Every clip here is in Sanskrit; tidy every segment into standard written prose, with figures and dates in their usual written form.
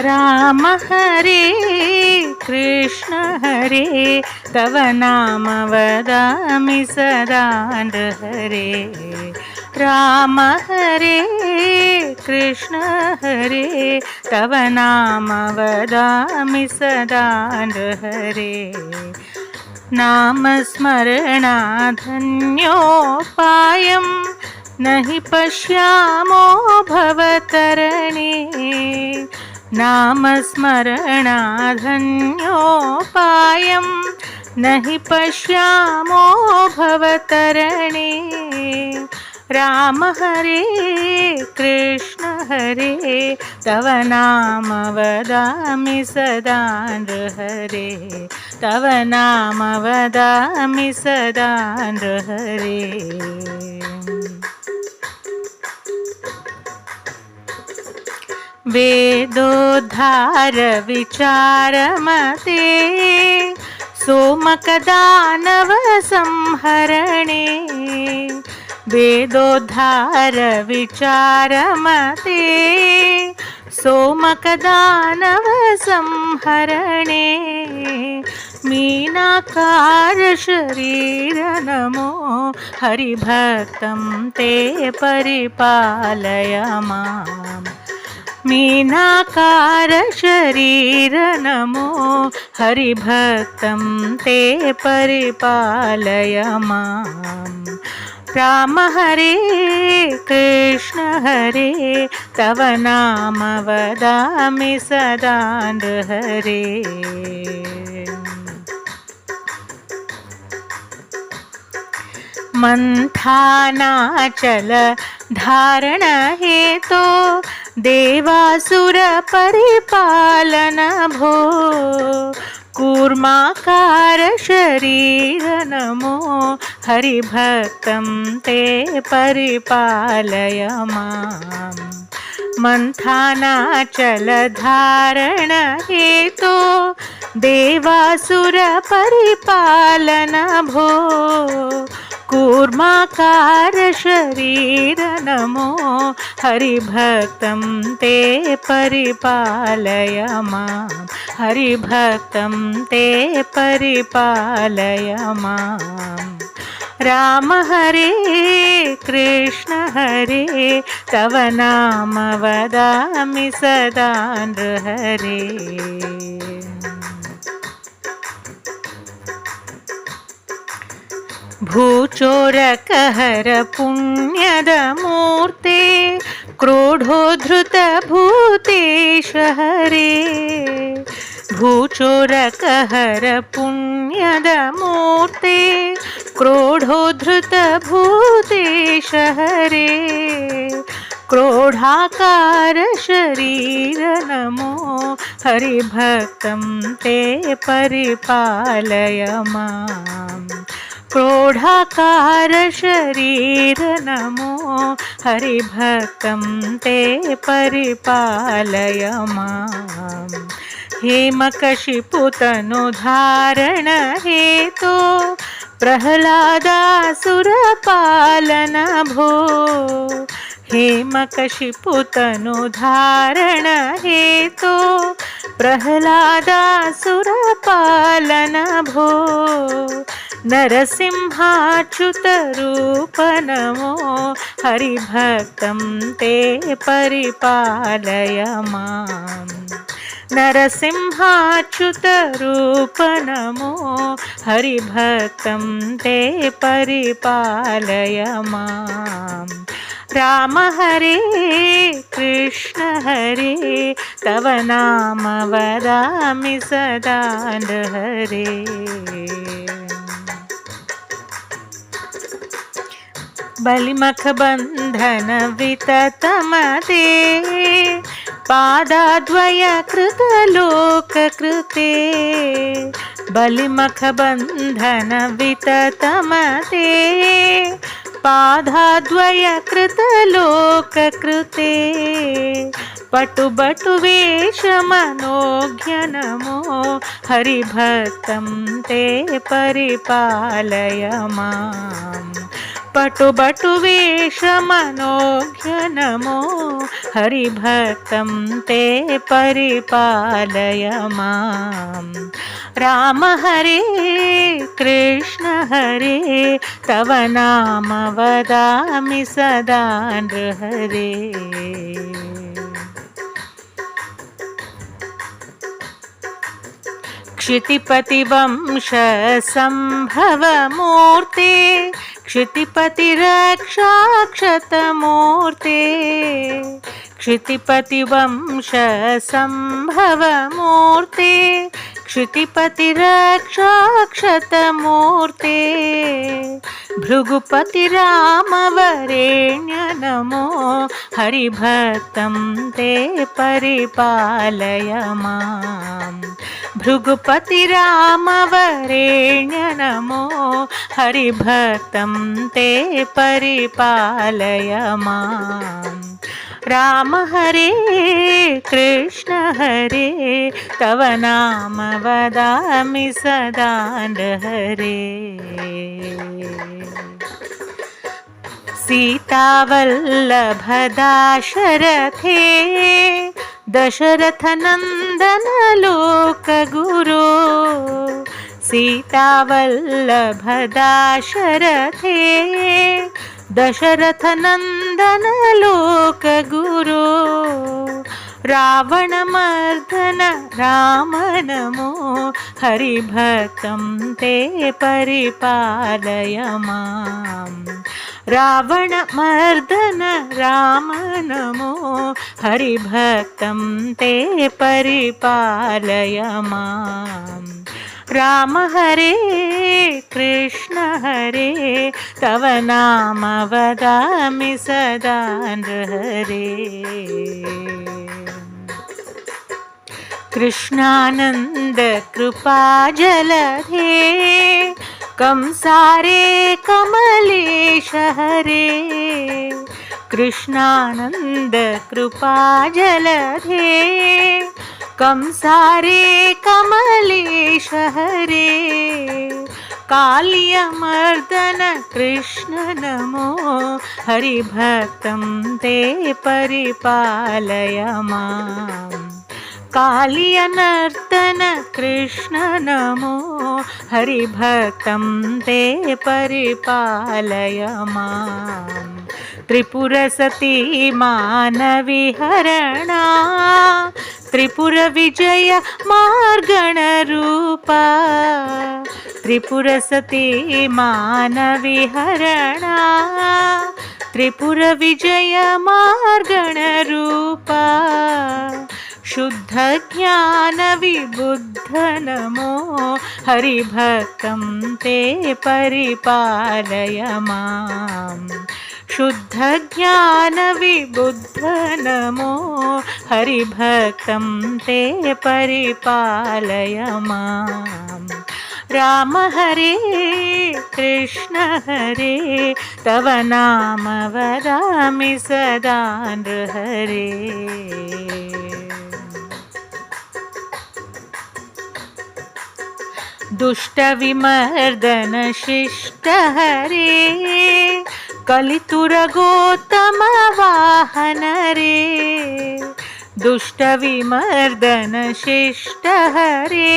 राम हरे कृष्ण हरे तव नाम वदामि सदा हरे। राम हरे कृष्ण हरे तव नाम वदामि सदा हरे। नामस्मरणाधन्योपायं नहि पश्यामो भवतरणे। नामस्मरणाधन्योपायं नहि पश्यामो भवतरणे। राम हरे कृष्ण हरे तव नाम वदामि सदा हरे। तव नाम वदामि सदा हरे। वेदोद्धार विचारमते सोमकदानव संहरणे। वेदोद्धार विचारमते सोमकदानव संहरणे। मीनाकार शरीर नमो हरिभक्तं ते परिपालय माम्। मीनाकार शरीर नमो हरिभक्तं ते परिपालय माम्। राम हरे कृष्ण हरे तव नाम वदामि सदा हरे। मंथानाचल धारण हेतो देवासुर परिपालन भो। कूर्माकार शरीर नमो हरिभक्तं ते परिपालय माम्। मंथानाचल धारण हेतो देवासुर परिपालन भो। कूर्माकार शरीर नमो हरिभक्तं ते परिपालय माम्। हरिभक्तं ते परिपालय माम्। राम हरे कृष्ण हरे तव नाम वदामि सदा हरे। भूचोरकहर पुण्यद मूर्ते क्रोधोद्धृत भूतेश हरे। भूचोरकहर पुण्यद मूर्ते क्रोधोद्धृत भूतेश हरे। क्रोधाकार शरीर नमो हरिभक्तं ते परिपालय माम्। क्रोधाकार शरीर नमो हरिभक्तं ते परिपालय माम्। हेमकशिपुतनुधारण हेतो प्रह्लादासुरपालन भो। हेमकशिपुतनुधारण हेतो प्रह्लादासुरपालन भो। नरसिंहाच्युत रूप नमो हरिभक्तं ते परिपालय माम्। नरसिंहाच्युत रूप नमो हरिभक्तं ते परिपालय माम्। राम हरे कृष्ण हरे तव नाम वदामि सदा हरे। बलिमखबन्धन विततमते पादाद्वय कृतलोककृते। बलिमखबन्धन विततमते पादाद्वय कृतलोककृते। पटुबटुवेश मनोज्ञ नमो हरिभक्तं ते परिपालय माम्। पटुबटु वेशमनोज्ञ नमो हरिभक्तं ते परिपालय मां राम हरे कृष्ण हरे तव नाम वदामि सदा नृहरे क्षितिपतिवंश संभवमूर्ते क्षितिपतिरक्षाक्षतमूर्ते क्षितिपतिवंश संभवमूर्ते क्षितिपतिरक्षाक्षतमूर्ते भृगुपति रामवरेण्य नमो हरिभक्तं ते परिपालय मां भृगुपति रामवरेण्य नमो हरिभक्तं ते परिपालय मां राम हरे कृष्ण हरे तव नाम वदामि सदा नृहरे सीतावल्लभ दाशरथे दशरथनन्दन लोकगुरो सीतावल्लभ दाशरथे दशरथनन्दन लोकगुरो रावणमर्दन राम नमो हरिभक्तं ते परिपालय मां रावणमर्दन राम नमो हरिभक्तं ते परिपालय मां राम हरे कृष्ण हरे तव नाम वदामि सदा नृहरे कृष्णानन्द कृपाजलधे कंसारे कमलेश हरे कृष्णानन्द कृपाजलधे कंसारे कमलेश हरे कालियमर्दन कृष्ण नमो हरिभक्तं ते परिपालय मां कालियनर्दन कृष्ण नमो हरिभक्तं ते परिपालय मां त्रिपुरसती मानविहरणा त्रिपुरविजय मार्गणरूपा त्रिपुरसती मानविहरणा त्रिपुरविजय मार्गणरूपा शुद्धज्ञानविबुद्ध नमो हरिभक्तं ते परिपालय मां शुद्धज्ञानविबुद्ध नमो हरिभक्तं ते परिपालय मां राम हरे कृष्ण हरे तव नाम वदामि सदा नृहरे दुष्टविमर्दन शिष्ट हरे कलितुरगोत्तम वाहन रे दुष्टविमर्दन शिष्ट हरे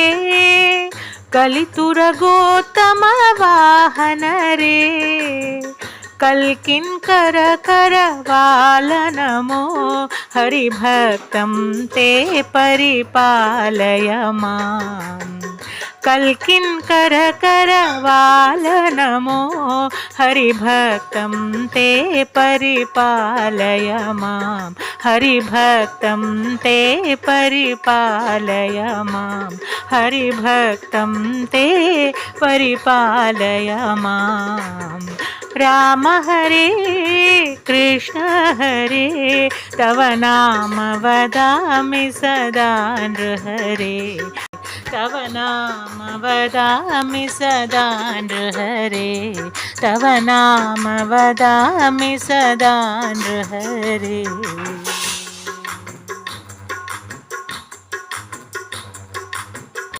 कलितुरगोत्तम वाहन रे कल्किन्कर करवाल नमो हरिभक्तं ते परिपालय मां कल्किन्कर करवाल नमो हरिभक्तं ते परिपालय मां हरिभक्तं ते परिपालय मां हरिभक्तं ते परिपालय मां राम हरे कृष्ण हरे तव नाम वदामि सदा नृहरे तव नाम वदामि सदा नृहरे तव नाम वदामि सदा नृहरे।